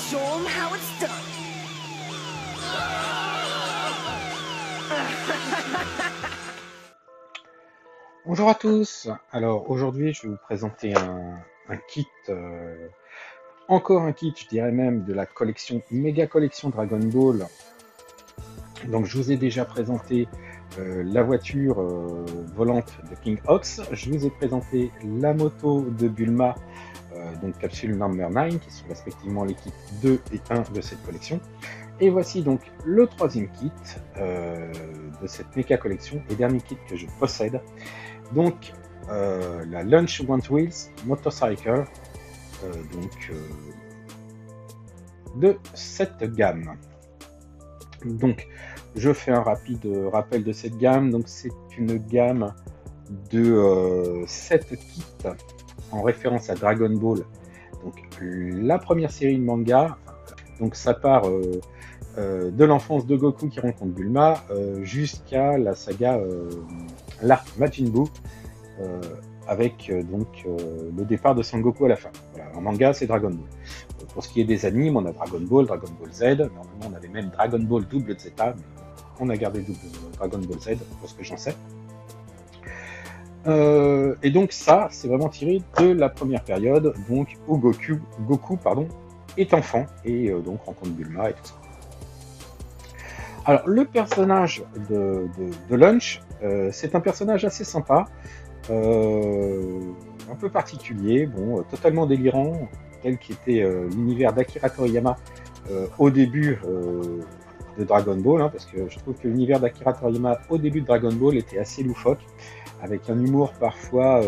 show 'em how it's done. Bonjour à tous. Alors aujourd'hui, je vais vous présenter un kit, encore un kit, je dirais même de la collection méga collection Dragon Ball. Donc je vous ai déjà présenté la voiture volante de King Ox. Je vous ai présenté la moto de Bulma, donc capsule number 9, qui sont respectivement les kits 2 et 1 de cette collection. Et voici donc le troisième kit de cette méga collection et dernier kit que je possède. Donc la Lunch One Wheels Motorcycle, de cette gamme. Donc je fais un rapide rappel de cette gamme. Donc c'est une gamme de 7 kits en référence à Dragon Ball. Donc la première série de manga. Donc ça part de l'enfance de Goku qui rencontre Bulma jusqu'à la saga l'arc Majin Buu avec le départ de Son Goku à la fin. Voilà, en manga c'est Dragon Ball. Pour ce qui est des animes, on a Dragon Ball Z, normalement on avait même Dragon Ball double Zeta, mais on a gardé Dragon Ball Z pour ce que j'en sais. Et donc ça, c'est vraiment tiré de la première période, donc où Goku est enfant et donc rencontre Bulma et tout ça. Alors le personnage de Lunch, c'est un personnage assez sympa, un peu particulier, bon, totalement délirant, tel qu'était l'univers d'Akira Toriyama au début de Dragon Ball, parce que je trouve que l'univers d'Akira Toriyama au début de Dragon Ball était assez loufoque, avec un humour parfois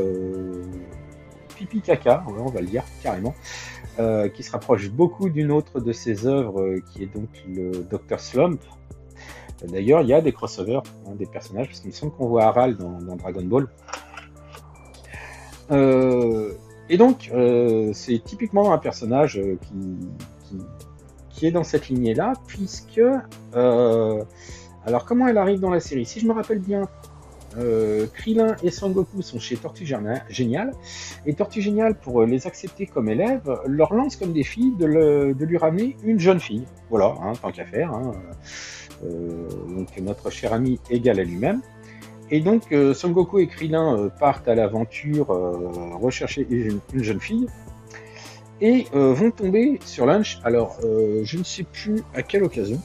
pipi caca, on va le dire carrément, qui se rapproche beaucoup d'une autre de ses œuvres, qui est donc le Dr Slump. D'ailleurs, il y a des crossovers des personnages, parce qu'il me semble qu'on voit Aral dans Dragon Ball. Et donc, c'est typiquement un personnage qui est dans cette lignée-là, puisque... alors, comment elle arrive dans la série? Si je me rappelle bien, Krillin et Son Goku sont chez Tortue Géniale, et Tortue Géniale, pour les accepter comme élèves, leur lance comme défi de lui ramener une jeune fille. Voilà, tant qu'à faire. Donc notre cher ami égal à lui-même. Et donc Son Goku et Krillin partent à l'aventure rechercher une jeune fille et vont tomber sur Lunch. Alors je ne sais plus à quelle occasion,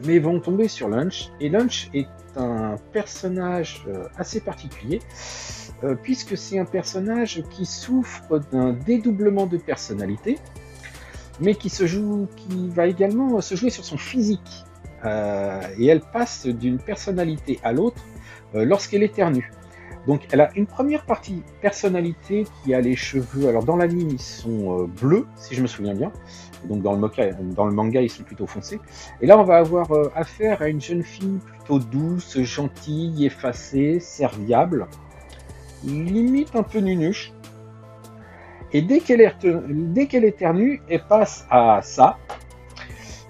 mais vont tomber sur Lunch. Et Lunch est un personnage assez particulier, puisque c'est un personnage qui souffre d'un dédoublement de personnalité, mais qui va également se jouer sur son physique. Et elle passe d'une personnalité à l'autre lorsqu'elle éternue. Donc elle a une première partie personnalité qui a les cheveux, alors dans l'anime ils sont bleus, si je me souviens bien, et donc dans le manga ils sont plutôt foncés. Et là on va avoir affaire à une jeune fille plutôt douce, gentille, effacée, serviable, limite un peu nunuche. Et dès qu'elle éternue, elle passe à ça.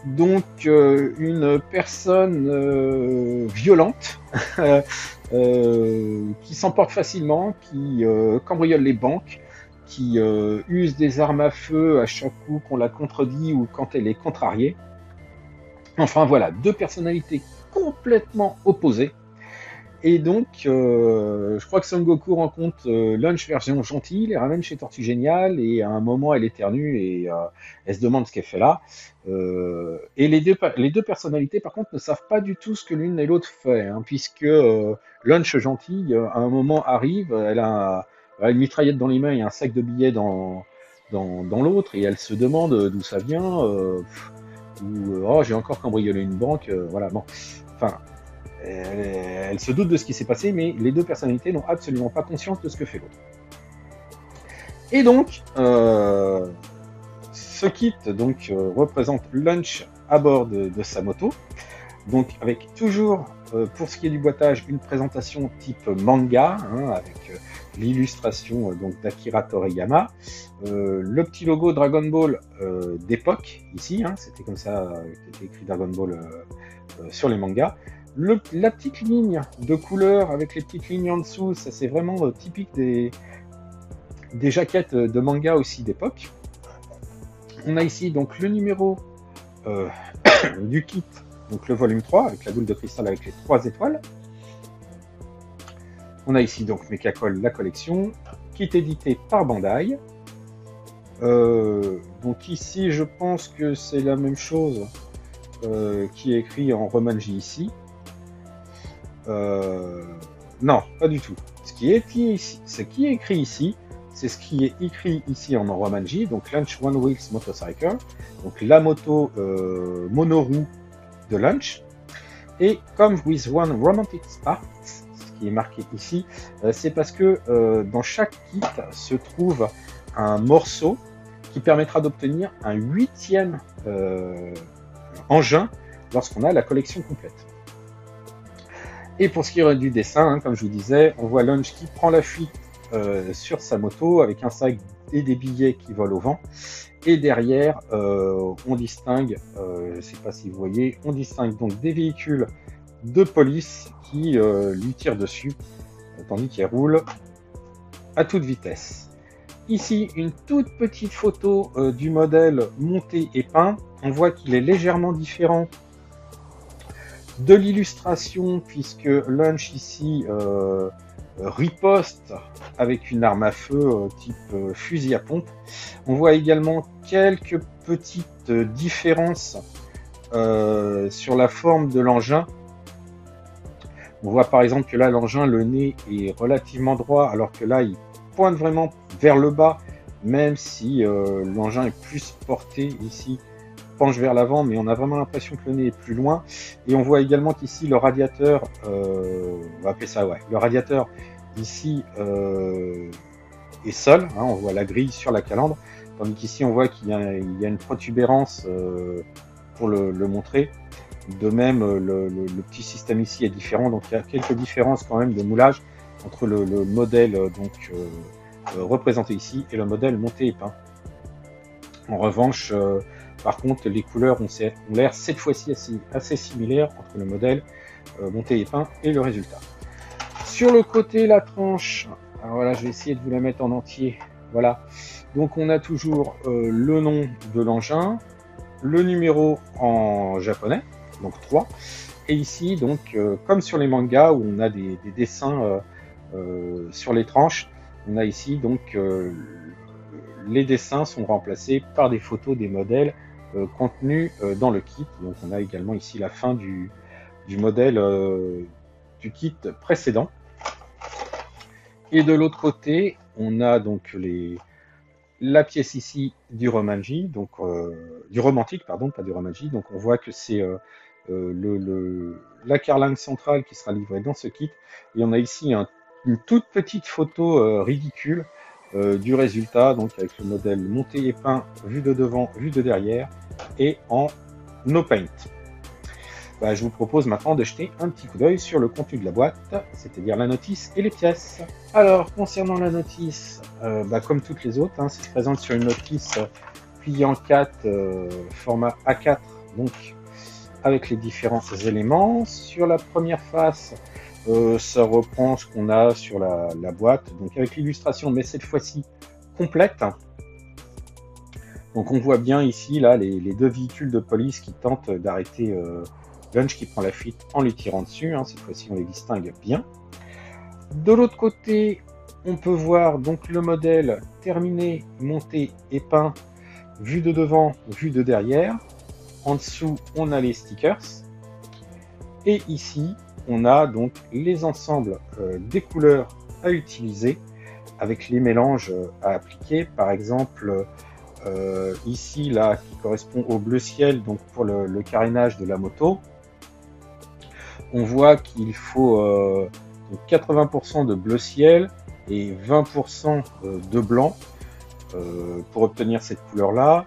Donc une personne violente, qui s'emporte facilement, qui cambriole les banques, qui use des armes à feu à chaque coup qu'on la contredit ou quand elle est contrariée. Enfin voilà, deux personnalités complètement opposées. Et donc, je crois que Son Goku rencontre Lunch version gentille, les ramène chez Tortue Géniale, et à un moment, elle éternue et elle se demande ce qu'elle fait là. Et les deux personnalités, par contre, ne savent pas du tout ce que l'une et l'autre fait, puisque Lunch gentille, à un moment, arrive, elle a une mitraillette dans les mains et un sac de billets dans l'autre, et elle se demande d'où ça vient, oh, j'ai encore cambriolé une banque, voilà, bon. Enfin... Elle se doute de ce qui s'est passé, mais les deux personnalités n'ont absolument pas conscience de ce que fait l'autre. Et donc, ce kit représente Lunch à bord de sa moto, donc avec toujours, pour ce qui est du boitage, une présentation type manga, avec l'illustration d'Akira Toriyama, le petit logo Dragon Ball d'époque, ici, c'était comme ça qu'était écrit Dragon Ball sur les mangas. La petite ligne de couleur avec les petites lignes en dessous, ça c'est vraiment typique des jaquettes de manga aussi d'époque. On a ici donc le numéro du kit, donc le volume 3, avec la boule de cristal avec les 3 étoiles. On a ici donc Mechacol, la collection, kit édité par Bandai. Donc ici, je pense que c'est la même chose qui est écrit en Romanji ici. Non, pas du tout. Ce qui est écrit ici, c'est ce qui est écrit ici en Romanji, donc Lunch One Wheels Motorcycle, donc la moto monoroue de Lunch. Et comme with One Romantic Spark, ce qui est marqué ici, c'est parce que dans chaque kit se trouve un morceau qui permettra d'obtenir un 8e engin lorsqu'on a la collection complète. Et pour ce qui est du dessin, hein, comme je vous disais, on voit Lunch qui prend la fuite sur sa moto avec un sac et des billets qui volent au vent. Et derrière, on distingue, je ne sais pas si vous voyez, on distingue donc des véhicules de police qui lui tirent dessus, tandis qu'il roule à toute vitesse. Ici, une toute petite photo du modèle monté et peint. On voit qu'il est légèrement différent de l'illustration, puisque Lunch ici riposte avec une arme à feu type fusil à pompe. On voit également quelques petites différences sur la forme de l'engin. On voit par exemple que là l'engin, le nez est relativement droit, alors que là il pointe vraiment vers le bas, même si l'engin est plus porté ici, penche vers l'avant, mais on a vraiment l'impression que le nez est plus loin. Et on voit également qu'ici le radiateur, on va appeler ça, ouais, le radiateur ici est seul, hein, on voit la grille sur la calandre, tandis qu'ici on voit qu'il y a une protubérance pour le montrer. De même, le petit système ici est différent, donc il y a quelques différences quand même de moulage entre le modèle donc représenté ici et le modèle monté et peint. En revanche, par contre, les couleurs ont l'air cette fois-ci assez similaires entre le modèle monté et peint et le résultat. Sur le côté, la tranche, alors voilà, je vais essayer de vous la mettre en entier. Voilà, donc on a toujours le nom de l'engin, le numéro en japonais, donc 3, et ici, donc, comme sur les mangas où on a des dessins sur les tranches, on a ici donc les dessins sont remplacés par des photos des modèles contenus dans le kit. Donc on a également ici la fin du modèle du kit précédent. Et de l'autre côté, on a donc la pièce ici du Romanji, donc du romantique, pardon, pas du Romanji. Donc on voit que c'est la carlingue centrale qui sera livrée dans ce kit. Et on a ici une toute petite photo ridicule du résultat, donc avec le modèle monté et peint, vue de devant, vue de derrière, et en no paint. Bah, je vous propose maintenant de jeter un petit coup d'œil sur le contenu de la boîte, c'est-à-dire la notice et les pièces. Alors, concernant la notice, comme toutes les autres, hein, ça se présente sur une notice pliée en 4, format A4, donc avec les différents éléments. Sur la première face, ça reprend ce qu'on a sur la boîte, donc avec l'illustration, mais cette fois-ci complète. Donc on voit bien ici là les deux véhicules de police qui tentent d'arrêter Lunch qui prend la fuite en lui tirant dessus, hein. Cette fois-ci on les distingue bien. De l'autre côté, on peut voir donc le modèle terminé, monté et peint, vue de devant, vue de derrière. En dessous, on a les stickers. Et ici, on a donc les ensembles des couleurs à utiliser avec les mélanges à appliquer. Par exemple, ici, là, qui correspond au bleu ciel, donc pour le carénage de la moto. On voit qu'il faut 80% de bleu ciel et 20% de blanc pour obtenir cette couleur-là.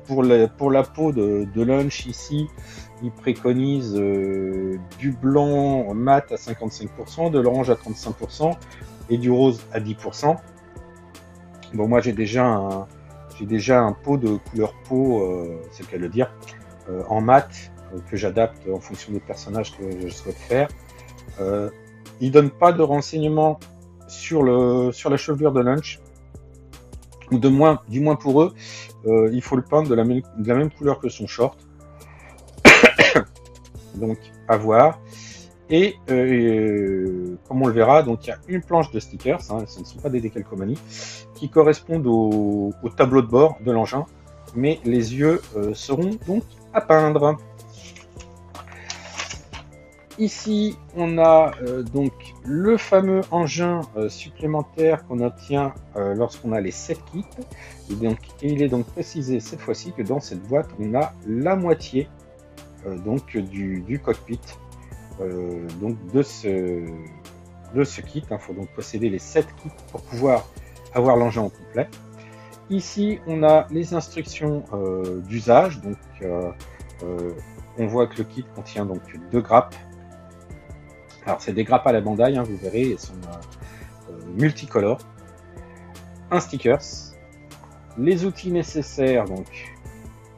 Pour la peau de Lunch ici, il préconise du blanc mat à 55%, de l'orange à 35% et du rose à 10%. Bon, moi j'ai déjà un pot de couleur peau, c'est le cas de le dire, en mat que j'adapte en fonction des personnages que je souhaite faire. Il donne pas de renseignements sur la chevelure de Lunch. ou du moins pour eux, il faut le peindre de la même couleur que son short. Donc à voir. Et comme on le verra, donc il y a une planche de stickers, hein, ce ne sont pas des décalcomanies, qui correspondent au tableau de bord de l'engin, mais les yeux seront donc à peindre. Ici, on a donc le fameux engin supplémentaire qu'on obtient lorsqu'on a les 7 kits. Et il est donc précisé cette fois-ci que dans cette boîte, on a la moitié donc du cockpit donc de ce kit. Il faut donc posséder les 7 kits pour pouvoir avoir l'engin au complet. Ici, on a les instructions d'usage. Donc, on voit que le kit contient donc 2 grappes. Alors, c'est des grappes à la Bandai, hein, vous verrez, elles sont multicolores. Un stickers, les outils nécessaires, donc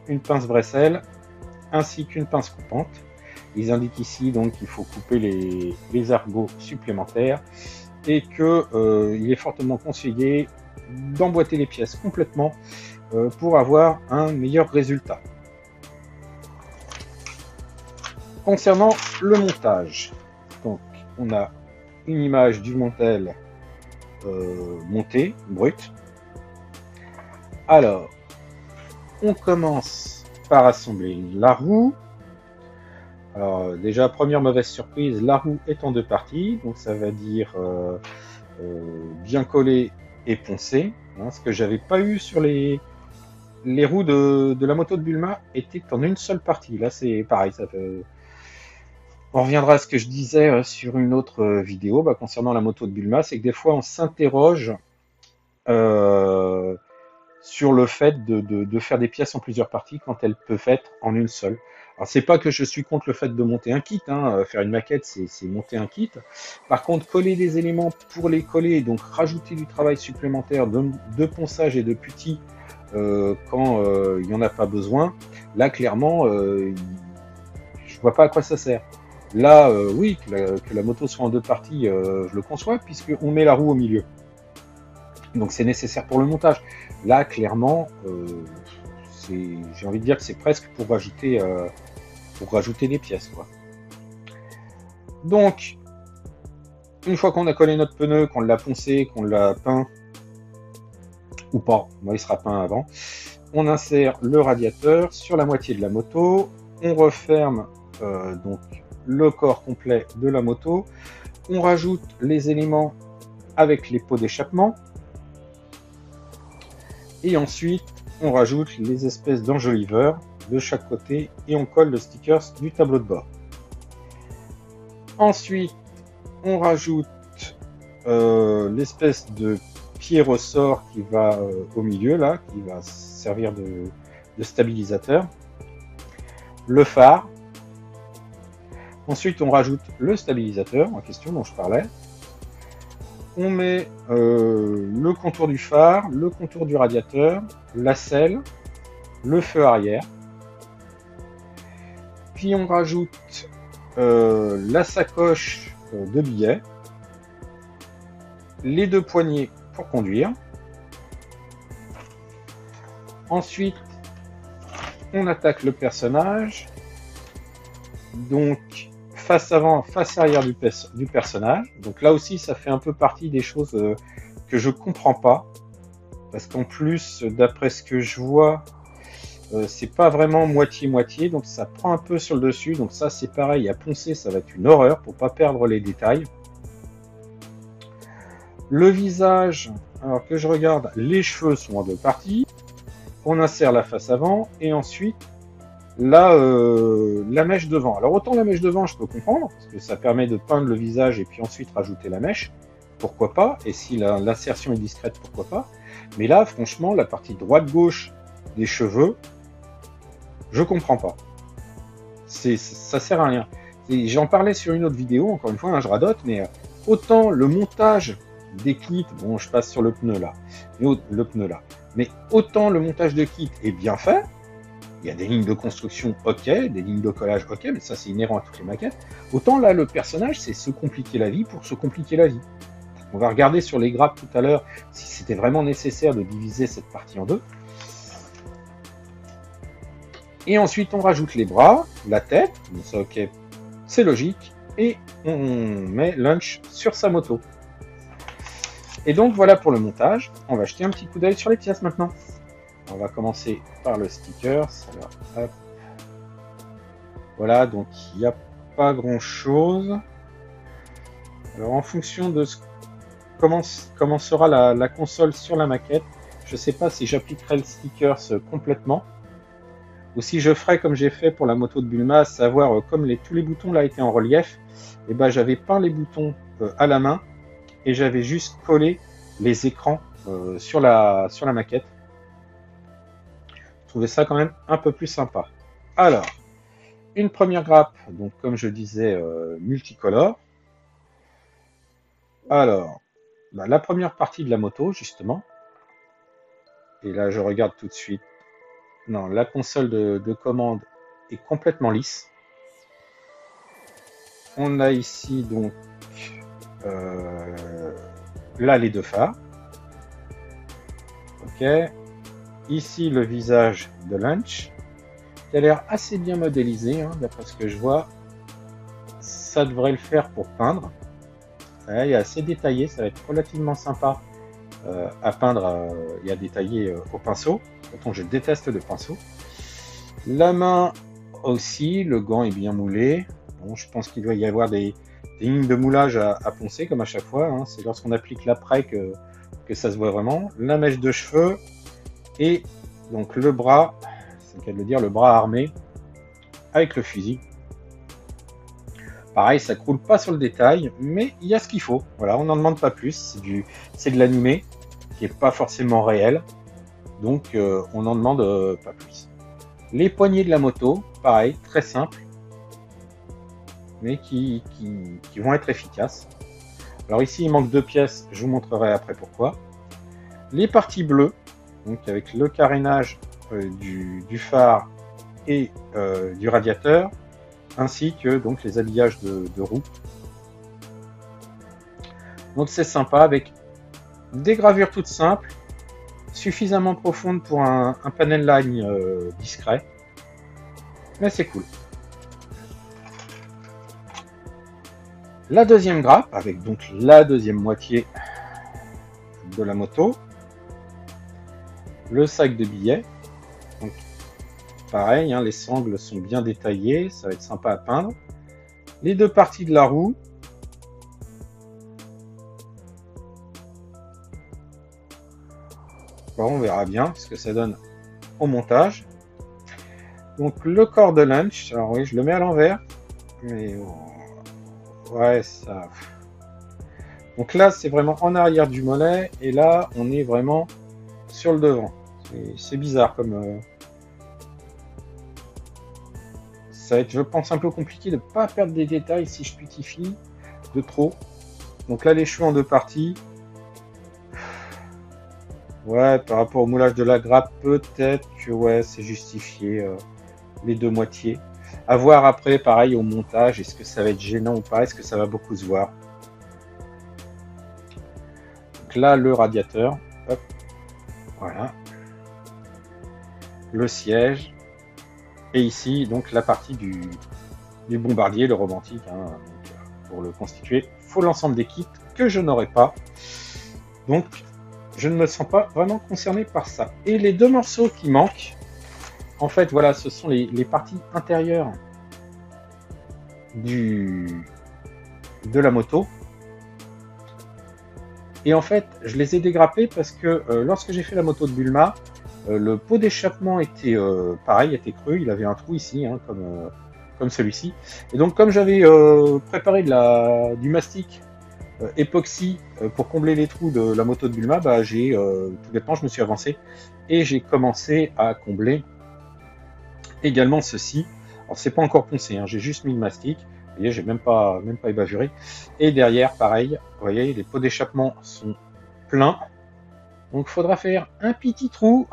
une pince Bresel, ainsi qu'une pince coupante. Ils indiquent ici donc qu'il faut couper les argots supplémentaires et qu'il est fortement conseillé d'emboîter les pièces complètement pour avoir un meilleur résultat. Concernant le montage, donc on a une image du Montel monté, brut. Alors, on commence par assembler la roue. Alors déjà, première mauvaise surprise, la roue est en 2 parties, donc ça va dire bien collé et poncé, hein, ce que j'avais pas eu sur les roues de la moto de Bulma, étaient en une seule partie. Là c'est pareil, ça fait... On reviendra à ce que je disais sur une autre vidéo concernant la moto de Bulma, c'est que des fois on s'interroge sur le fait de faire des pièces en plusieurs parties quand elles peuvent être en une seule. Alors c'est pas que je suis contre le fait de monter un kit, hein, faire une maquette c'est monter un kit. Par contre, coller des éléments pour les coller, donc rajouter du travail supplémentaire de ponçage et de putty quand il n'y en a pas besoin, là clairement je vois pas à quoi ça sert. Là oui, que la moto soit en 2 parties, je le conçois puisqu'on met la roue au milieu. Donc c'est nécessaire pour le montage. Là clairement j'ai envie de dire que c'est presque pour rajouter des pièces, quoi. Donc, une fois qu'on a collé notre pneu, qu'on l'a poncé, qu'on l'a peint, ou pas, moi il sera peint avant, on insère le radiateur sur la moitié de la moto, on referme donc le corps complet de la moto, on rajoute les éléments avec les pots d'échappement, et ensuite on rajoute les espèces d'enjoliveurs de chaque côté et on colle le sticker du tableau de bord. Ensuite, on rajoute l'espèce de pied ressort qui va au milieu là, qui va servir de stabilisateur. Le phare. Ensuite, on rajoute le stabilisateur en question dont je parlais. On met le contour du phare, le contour du radiateur, la selle, le feu arrière. Puis on rajoute la sacoche de billets, les 2 poignées pour conduire. Ensuite, on attaque le personnage. Donc, face avant, face arrière du personnage. Donc là aussi, ça fait un peu partie des choses que je comprends pas. Parce qu'en plus, d'après ce que je vois, c'est pas vraiment moitié-moitié. Donc ça prend un peu sur le dessus. Donc ça, c'est pareil. À poncer, ça va être une horreur pour pas perdre les détails. Le visage, alors que je regarde, les cheveux sont en 2 parties. On insère la face avant et ensuite la mèche devant. Alors autant la mèche devant je peux comprendre, parce que ça permet de peindre le visage et puis ensuite rajouter la mèche, pourquoi pas, et si l'insertion est discrète, pourquoi pas. Mais là, franchement, la partie droite-gauche des cheveux, je comprends pas. Ça sert à rien. J'en parlais sur une autre vidéo, encore une fois, hein, je radote, mais autant le montage des kits, bon je passe sur le pneu là, mais autant le montage de kit est bien fait. Il y a des lignes de construction ok, des lignes de collage ok, mais ça c'est inhérent à toutes les maquettes. Autant là, le personnage, c'est se compliquer la vie pour se compliquer la vie. On va regarder sur les grappes tout à l'heure si c'était vraiment nécessaire de diviser cette partie en deux. Et ensuite, on rajoute les bras, la tête, ça, ok, c'est logique, et on met Lunch sur sa moto. Et donc voilà pour le montage. On va jeter un petit coup d'œil sur les pièces maintenant. On va commencer par le sticker. Alors, hop. Voilà, donc il n'y a pas grand chose. Alors en fonction de comment sera la console sur la maquette, je ne sais pas si j'appliquerai le sticker complètement ou si je ferai comme j'ai fait pour la moto de Bulma, à savoir comme tous les boutons là étaient en relief, et ben j'avais peint les boutons à la main et j'avais juste collé les écrans sur la maquette. Je trouvais ça quand même un peu plus sympa. Alors, une première grappe, donc comme je disais, multicolore. Alors, bah, la première partie de la moto, justement. Et là, je regarde tout de suite. Non, la console de commande est complètement lisse. On a ici donc là les deux phares. Ok. Ici le visage de Lunch, qui a l'air assez bien modélisé, hein, d'après ce que je vois. Ça devrait le faire pour peindre. Ouais, il est assez détaillé, ça va être relativement sympa à peindre et à détailler au pinceau. Pourtant, je déteste le pinceau. La main aussi, le gant est bien moulé. Bon, je pense qu'il doit y avoir des lignes de moulage à poncer, comme à chaque fois. Hein. C'est lorsqu'on applique l'après que ça se voit vraiment. La mèche de cheveux et donc le bras, c'est le cas de le dire, le bras armé avec le fusil. Pareil, ça croule pas sur le détail, mais il y a ce qu'il faut. Voilà, on n'en demande pas plus. C'est de l'animé qui est pas forcément réel, donc on n'en demande pas plus. Les poignées de la moto, pareil, très simple, mais qui vont être efficaces. Alors ici, il manque 2 pièces, je vous montrerai après pourquoi. Les parties bleues, donc avec le carénage du phare et du radiateur, ainsi que donc les habillages de roues. Donc c'est sympa avec des gravures toutes simples, suffisamment profondes pour un panel line discret, mais c'est cool. La deuxième grappe, avec donc la deuxième moitié de la moto, le sac de billets. Donc, pareil, hein, les sangles sont bien détaillées, ça va être sympa à peindre. Les 2 parties de la roue. Bon, on verra bien ce que ça donne au montage. Donc le corps de Lunch, alors oui, je le mets à l'envers, mais ouais, ça. Donc là, c'est vraiment en arrière du mollet, et là, on est vraiment sur le devant. C'est bizarre comme. Ça va être, je pense, un peu compliqué de ne pas perdre des détails si je putifie de trop. Donc là, les cheveux en 2 parties. Ouais, par rapport au moulage de la grappe, peut-être que ouais, c'est justifié les 2 moitiés. À voir après, pareil, au montage, est-ce que ça va être gênant ou pas, est-ce que ça va beaucoup se voir. Donc là, le radiateur, hop, voilà. Le siège. Et ici, donc, la partie du bombardier, le romantique. Hein, donc, pour le constituer, il faut l'ensemble des kits que je n'aurai pas. Donc, je ne me sens pas vraiment concerné par ça. Et les 2 morceaux qui manquent, en fait, voilà, ce sont les parties intérieures de la moto. Et en fait, je les ai dégrappés parce que lorsque j'ai fait la moto de Bulma, le pot d'échappement était pareil, était creux, il avait un trou ici, hein, comme celui-ci. Et donc, comme j'avais préparé du mastic époxy pour combler les trous de la moto de Bulma, bah, tout bêtement, je me suis avancé et j'ai commencé à combler également ceci. Alors, c'est pas encore poncé, hein, j'ai juste mis le mastic. Vous voyez, j'ai même pas ébavuré. Et derrière, pareil, vous voyez, les pots d'échappement sont pleins. Donc, il faudra faire un petit trou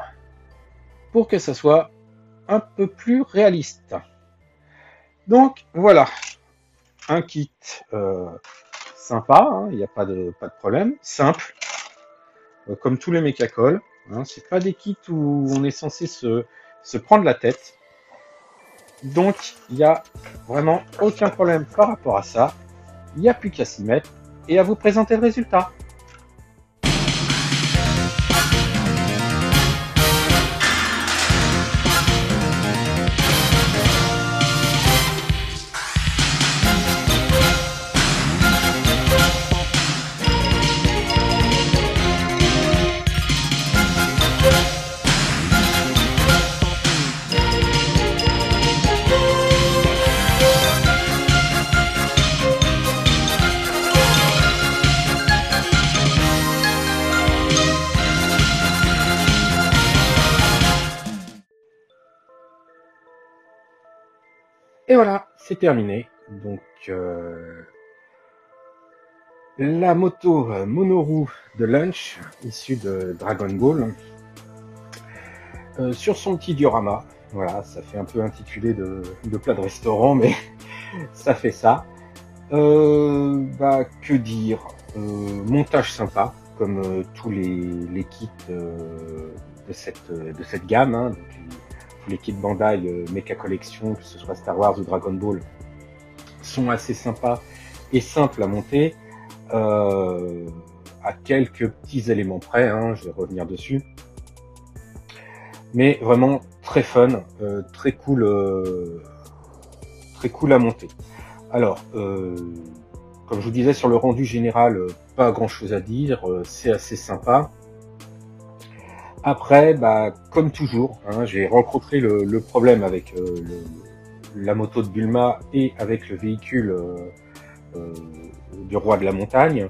pour que ça soit un peu plus réaliste. Donc, voilà, un kit sympa, hein, il n'y a pas de problème, simple, comme tous les mécacols. Hein, c'est pas des kits où on est censé se prendre la tête. Donc, il n'y a vraiment aucun problème par rapport à ça. Il n'y a plus qu'à s'y mettre et à vous présenter le résultat. Et voilà, c'est terminé. Donc, la moto monoroue de Lunch, issue de Dragon Ball, sur son petit diorama. Voilà, ça fait un peu intitulé de plat de restaurant, mais ça fait ça. Que dire, montage sympa, comme tous les kits de cette gamme, hein, donc tous les kits Bandai Mecha Collection, que ce soit Star Wars ou Dragon Ball, sont assez sympas et simples à monter, à quelques petits éléments près, hein, je vais revenir dessus. Mais vraiment très fun, très cool à monter. Alors, comme je vous disais, sur le rendu général, pas grand chose à dire, c'est assez sympa. Après, comme toujours, hein, j'ai rencontré le problème avec la moto de Bulma et avec le véhicule du roi de la montagne,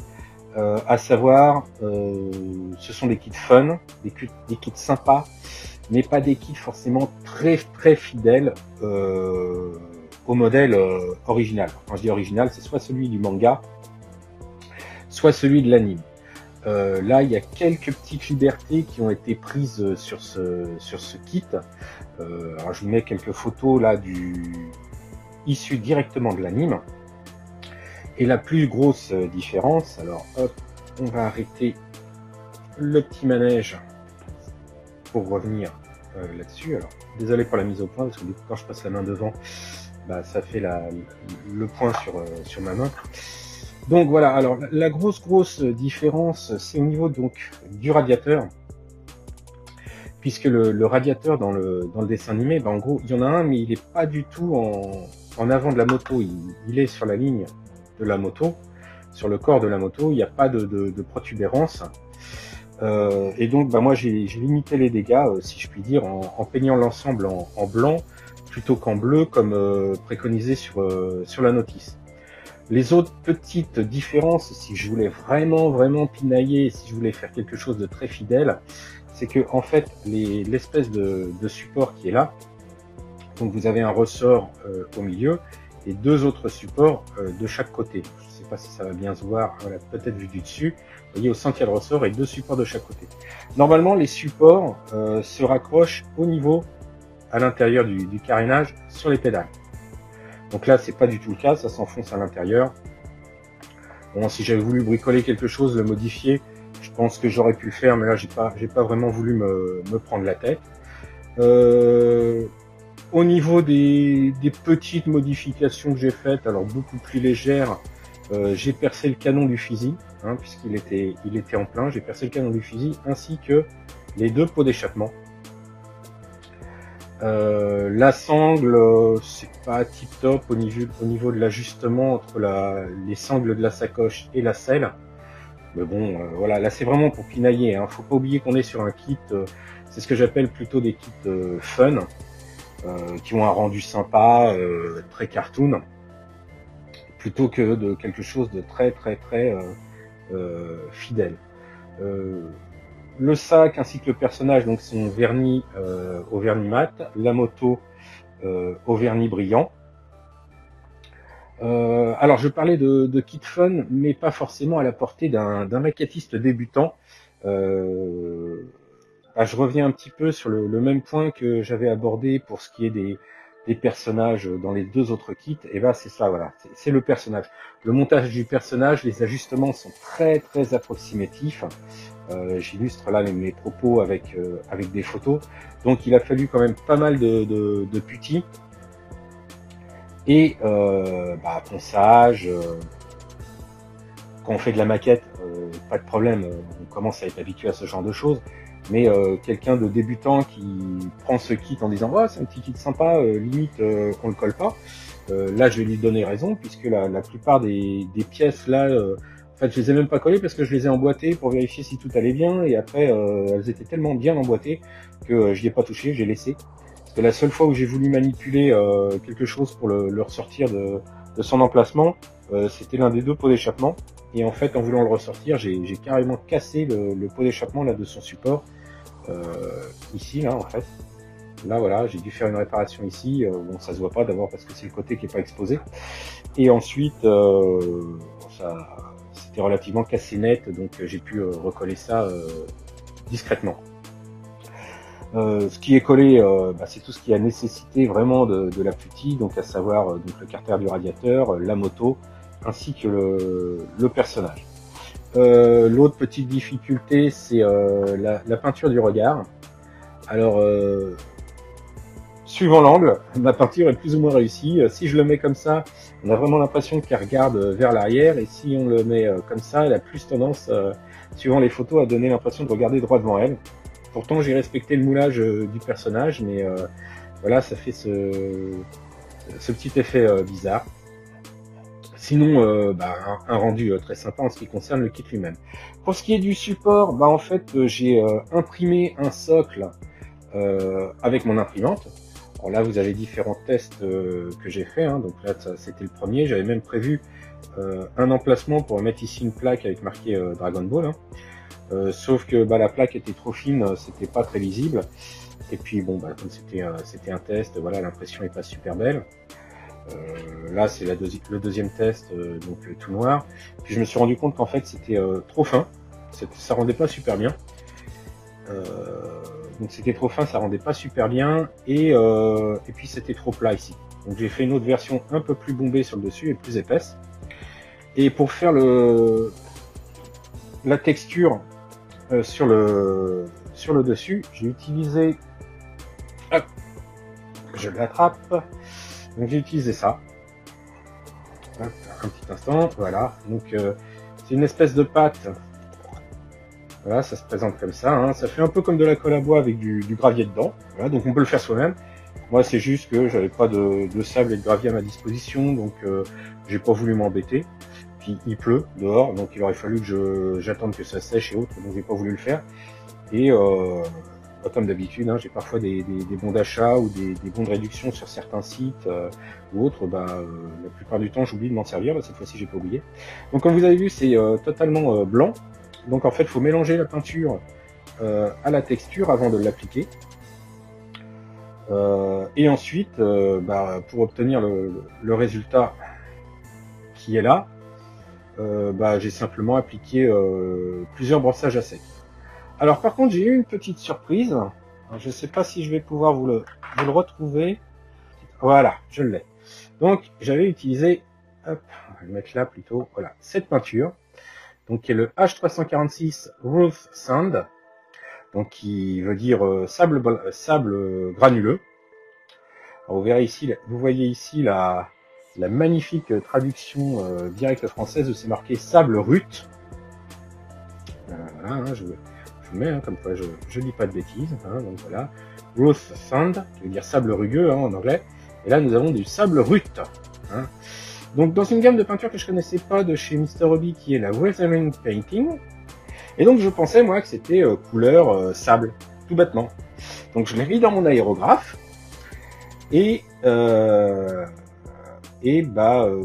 à savoir, ce sont des kits fun, des kits sympas, mais pas des kits forcément très très fidèles au modèle original. Quand je dis original, c'est soit celui du manga, soit celui de l'anime. Là, il y a quelques petites libertés qui ont été prises sur ce kit. Alors, je vous mets quelques photos là issues directement de l'anime. Et la plus grosse différence, alors hop, on va arrêter le petit manège pour revenir là-dessus. Alors, désolé pour la mise au point, parce que du coup, quand je passe la main devant, ça fait le point sur ma main. Donc voilà, alors la grosse différence, c'est au niveau donc du radiateur, puisque le radiateur dans le dessin animé, en gros, il y en a un, mais il n'est pas du tout en avant de la moto, il est sur la ligne de la moto, sur le corps de la moto, il n'y a pas de protubérance. Et donc moi j'ai limité les dégâts, si je puis dire, en peignant l'ensemble en blanc plutôt qu'en bleu, comme préconisé sur la notice. Les autres petites différences, si je voulais vraiment pinailler, si je voulais faire quelque chose de très fidèle, c'est que en fait l'espèce de support qui est là, donc vous avez un ressort au milieu et deux autres supports de chaque côté. Je ne sais pas si ça va bien se voir, voilà, peut-être vu du dessus. Vous voyez, au centre il y a le ressort et deux supports de chaque côté. Normalement les supports se raccrochent au niveau à l'intérieur du carénage sur les pédales. Donc là, c'est pas du tout le cas, ça s'enfonce à l'intérieur. Bon, si j'avais voulu bricoler quelque chose, le modifier, je pense que j'aurais pu le faire, mais là, j'ai pas vraiment voulu me prendre la tête. Au niveau des petites modifications que j'ai faites, alors beaucoup plus légères, j'ai percé le canon du fusil, hein, puisqu'il était en plein. J'ai percé le canon du fusil ainsi que les deux pots d'échappement. La sangle, c'est pas tip top au niveau de l'ajustement entre les sangles de la sacoche et la selle. Mais bon, voilà, là c'est vraiment pour pinailler, hein. Faut pas oublier qu'on est sur un kit, c'est ce que j'appelle plutôt des kits fun, qui ont un rendu sympa, très cartoon, plutôt que de quelque chose de très fidèle. Le sac ainsi que le personnage donc sont vernis au vernis mat, la moto au vernis brillant. Alors je parlais de kit fun, mais pas forcément à la portée d'un maquettiste débutant. Je reviens un petit peu sur le même point que j'avais abordé pour ce qui est des des personnages dans les deux autres kits, et ben c'est ça, voilà, c'est le personnage. Le montage du personnage, les ajustements sont très très approximatifs. J'illustre là mes propos avec des photos. Donc il a fallu quand même pas mal de putty et ponçage. Quand on fait de la maquette, pas de problème, on commence à être habitué à ce genre de choses. Mais quelqu'un de débutant qui prend ce kit en disant oh, c'est un petit kit sympa, limite on le colle pas, là je vais lui donner raison, puisque la plupart des pièces là, en fait je les ai même pas collées parce que je les ai emboîtées pour vérifier si tout allait bien, et après elles étaient tellement bien emboîtées que je n'y ai pas touché, j'ai laissé. Parce que la seule fois où j'ai voulu manipuler quelque chose pour le ressortir de son emplacement, c'était l'un des deux pots d'échappement. Et en fait, en voulant le ressortir, j'ai carrément cassé le pot d'échappement là de son support. Ici, là, en fait. Là, voilà, j'ai dû faire une réparation ici. Bon, ça se voit pas d'abord parce que c'est le côté qui est pas exposé. Et ensuite, c'était relativement cassé net, donc j'ai pu recoller ça discrètement. Ce qui est collé, c'est tout ce qui a nécessité vraiment de la putty, donc à savoir donc le carter du radiateur, la moto, ainsi que le personnage. L'autre petite difficulté, c'est la peinture du regard. Alors, suivant l'angle, ma peinture est plus ou moins réussie. Si je le mets comme ça, on a vraiment l'impression qu'elle regarde vers l'arrière, et si on le met comme ça, elle a plus tendance, suivant les photos, à donner l'impression de regarder droit devant elle. Pourtant, j'ai respecté le moulage du personnage, mais voilà, ça fait ce petit effet bizarre. Sinon, un rendu très sympa en ce qui concerne le kit lui-même. Pour ce qui est du support, en fait, j'ai imprimé un socle avec mon imprimante. Alors là, vous avez différents tests que j'ai fait. Hein. Donc là, c'était le premier. J'avais même prévu un emplacement pour mettre ici une plaque avec marqué Dragon Ball. Hein. Sauf que la plaque était trop fine, c'était pas très lisible. Et puis bon, comme c'était un test, voilà, l'impression est pas super belle. Là, c'est le deuxième test, donc tout noir. Puis je me suis rendu compte qu'en fait, c'était trop fin. Ça rendait pas super bien. Donc c'était trop fin, ça rendait pas super bien. Et puis c'était trop plat ici. Donc j'ai fait une autre version un peu plus bombée sur le dessus et plus épaisse. Et pour faire la texture sur le dessus, j'ai utilisé... Hop, je l'attrape. Donc j'ai utilisé ça. Hop, un petit instant, voilà. Donc c'est une espèce de pâte. Voilà, ça se présente comme ça. Hein. Ça fait un peu comme de la colle à bois avec du gravier dedans. Voilà, donc on peut le faire soi-même. Moi, c'est juste que j'avais pas de sable et de gravier à ma disposition, donc j'ai pas voulu m'embêter. Puis il pleut dehors, donc il aurait fallu que j'attende que ça sèche et autres, donc j'ai pas voulu le faire. Et comme d'habitude, hein, j'ai parfois des bons d'achat ou des bons de réduction sur certains sites ou autres. La plupart du temps, j'oublie de m'en servir. Là, cette fois-ci, j'ai pas oublié. Donc, comme vous avez vu, c'est totalement blanc. Donc, en fait, il faut mélanger la peinture à la texture avant de l'appliquer. Et ensuite, pour obtenir le résultat qui est là, j'ai simplement appliqué plusieurs brossages à sec. Alors par contre, j'ai eu une petite surprise. Alors, je ne sais pas si je vais pouvoir vous le retrouver. Voilà, je l'ai. Donc j'avais utilisé, hop, on va le mettre là plutôt, voilà, cette peinture, donc qui est le H346 Roof Sand, donc qui veut dire sable granuleux. Alors, vous voyez ici la magnifique traduction directe française où c'est marqué sable rut. Voilà, hein, je mets, hein, comme quoi je dis pas de bêtises. Hein, donc voilà, Roof Sand, qui veut dire sable rugueux hein, en anglais. Et là, nous avons du sable rut. Hein. Donc dans une gamme de peinture que je connaissais pas de chez Mr. Hobby, qui est la Weathering Painting. Et donc je pensais moi que c'était couleur sable, tout bêtement. Donc je l'ai mis dans mon aérographe. Et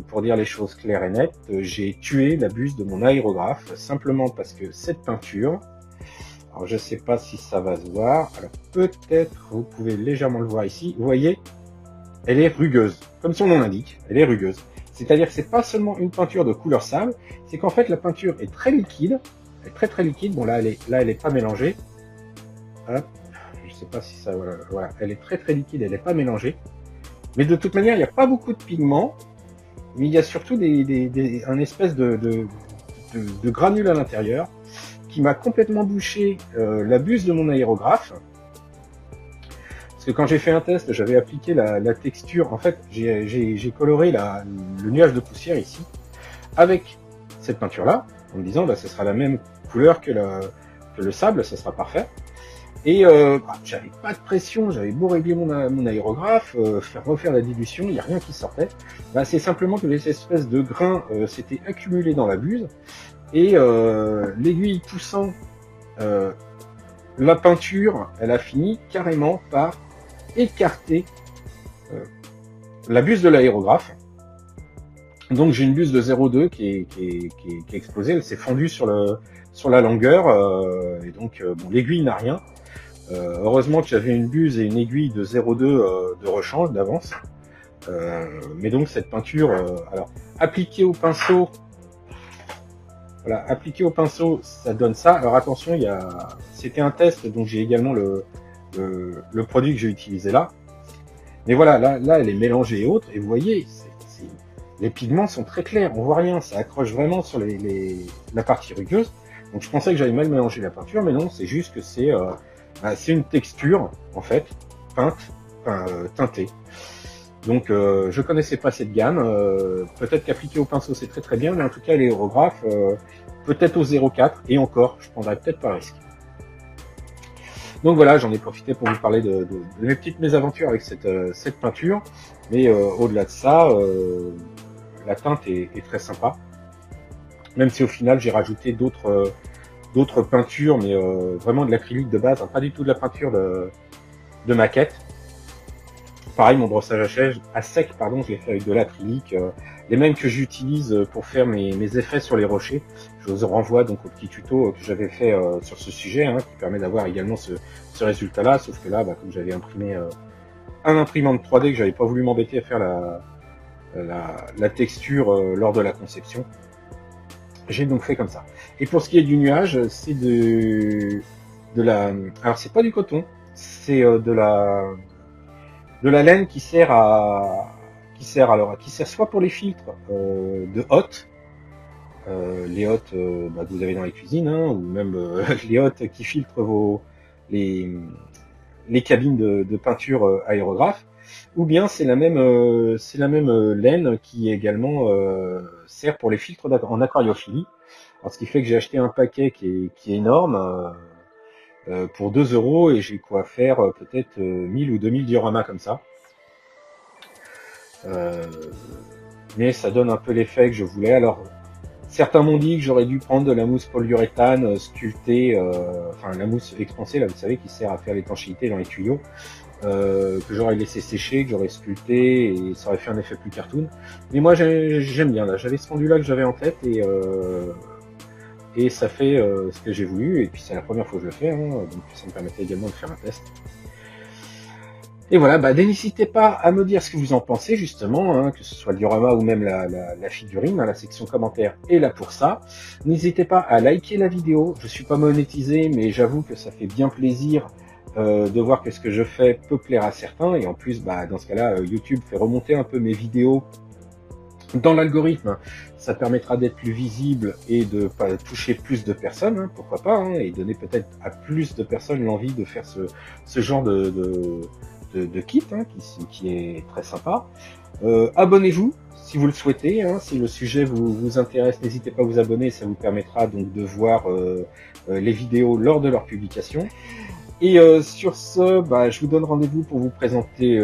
pour dire les choses claires et nettes, j'ai tué la buse de mon aérographe simplement parce que cette peinture, alors je sais pas si ça va se voir, alors peut-être vous pouvez légèrement le voir ici, vous voyez, elle est rugueuse, comme son nom l'indique, elle est rugueuse. C'est-à-dire que c'est pas seulement une peinture de couleur sable, c'est qu'en fait la peinture est très liquide, elle est très liquide, bon là elle est pas mélangée, hop, je sais pas si ça, voilà, elle est très liquide, elle est pas mélangée. Mais de toute manière, il n'y a pas beaucoup de pigments, mais il y a surtout un espèce de granule à l'intérieur qui m'a complètement bouché la buse de mon aérographe. Parce que quand j'ai fait un test, j'avais appliqué la texture. En fait, j'ai coloré le nuage de poussière ici avec cette peinture-là, en me disant bah, ce sera la même couleur que le sable, ça sera parfait. Et j'avais pas de pression, j'avais beau régler mon aérographe, refaire la dilution, il n'y a rien qui sortait. Bah, c'est simplement que les espèces de grains s'étaient accumulés dans la buse, et l'aiguille poussant la peinture, elle a fini carrément par écarter la buse de l'aérographe. Donc j'ai une buse de 0,2 qui est explosée, elle s'est fendue sur la longueur, et donc bon, l'aiguille n'a rien. Heureusement que j'avais une buse et une aiguille de 0,2 de rechange d'avance. Mais donc cette peinture, alors appliquée au pinceau, voilà, appliquée au pinceau, ça donne ça. Alors attention, c'était un test, donc j'ai également le produit que j'ai utilisé là. Mais voilà, là elle est mélangée et autres, et vous voyez, les pigments sont très clairs, on voit rien, ça accroche vraiment sur la partie rugueuse. Donc je pensais que j'avais mal mélangé la peinture, mais non, c'est juste que c'est une texture, en fait, teintée. Donc je connaissais pas cette gamme, peut-être qu'appliqué au pinceau c'est très très bien, mais en tout cas l'aérographe, peut-être au 0,4, et encore, je prendrais peut-être pas le risque. Donc voilà, j'en ai profité pour vous parler de mes petites mésaventures avec cette peinture, mais au-delà de ça, la teinte est très sympa, même si au final j'ai rajouté d'autres peintures, mais vraiment de l'acrylique de base, hein, pas du tout de la peinture de maquette. Pareil, mon brossage à sec, pardon, je l'ai fait avec de l'acrylique, les mêmes que j'utilise pour faire mes effets sur les rochers. Je vous renvoie donc au petit tuto que j'avais fait sur ce sujet, hein, qui permet d'avoir également ce résultat-là, sauf que là, bah, comme j'avais imprimé un imprimante 3D, que j'avais pas voulu m'embêter à faire la texture lors de la conception, j'ai donc fait comme ça. Et pour ce qui est du nuage, c'est alors c'est pas du coton, c'est de la laine qui sert soit pour les filtres de hottes, les hottes que vous avez dans les cuisines, hein, ou même les hottes qui filtrent les cabines de peinture aérographe, ou bien c'est la même laine qui également sert pour les filtres en aquariophilie. Alors, ce qui fait que j'ai acheté un paquet qui est énorme pour 2 € et j'ai quoi faire peut-être 1000 ou 2000 dioramas comme ça. Mais ça donne un peu l'effet que je voulais. Alors certains m'ont dit que j'aurais dû prendre de la mousse polyuréthane sculptée, enfin la mousse expansée là, vous savez, qui sert à faire l'étanchéité dans les tuyaux, que j'aurais laissé sécher, que j'aurais sculpté et ça aurait fait un effet plus cartoon. Mais moi j'aime bien là, j'avais ce rendu là que j'avais en tête et ça fait ce que j'ai voulu, et puis c'est la première fois que je le fais, hein, donc ça me permettait également de faire un test. Et voilà, bah, n'hésitez pas à me dire ce que vous en pensez justement, hein, que ce soit le diorama ou même la figurine, hein, la section commentaires est là pour ça. N'hésitez pas à liker la vidéo, je suis pas monétisé, mais j'avoue que ça fait bien plaisir de voir que ce que je fais peut plaire à certains, et en plus, bah, dans ce cas-là, YouTube fait remonter un peu mes vidéos dans l'algorithme, ça permettra d'être plus visible et de toucher plus de personnes, hein, pourquoi pas, hein, et donner peut-être à plus de personnes l'envie de faire ce genre de kit, hein, qui est très sympa. Abonnez-vous si vous le souhaitez, hein, si le sujet vous intéresse, n'hésitez pas à vous abonner, ça vous permettra donc de voir les vidéos lors de leur publication. Et sur ce, bah, je vous donne rendez-vous pour vous présenter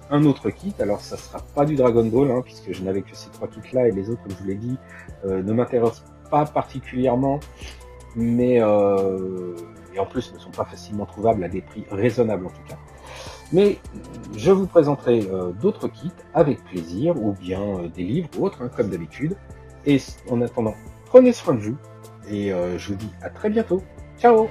un autre kit. Alors ça sera pas du Dragon Ball, hein, puisque je n'avais que ces 3 kits là, et les autres, comme je vous l'ai dit, ne m'intéressent pas particulièrement, mais et en plus ne sont pas facilement trouvables à des prix raisonnables en tout cas. Mais je vous présenterai d'autres kits avec plaisir, ou bien des livres ou autres, hein, comme d'habitude. Et en attendant, prenez soin de vous, et je vous dis à très bientôt. Ciao!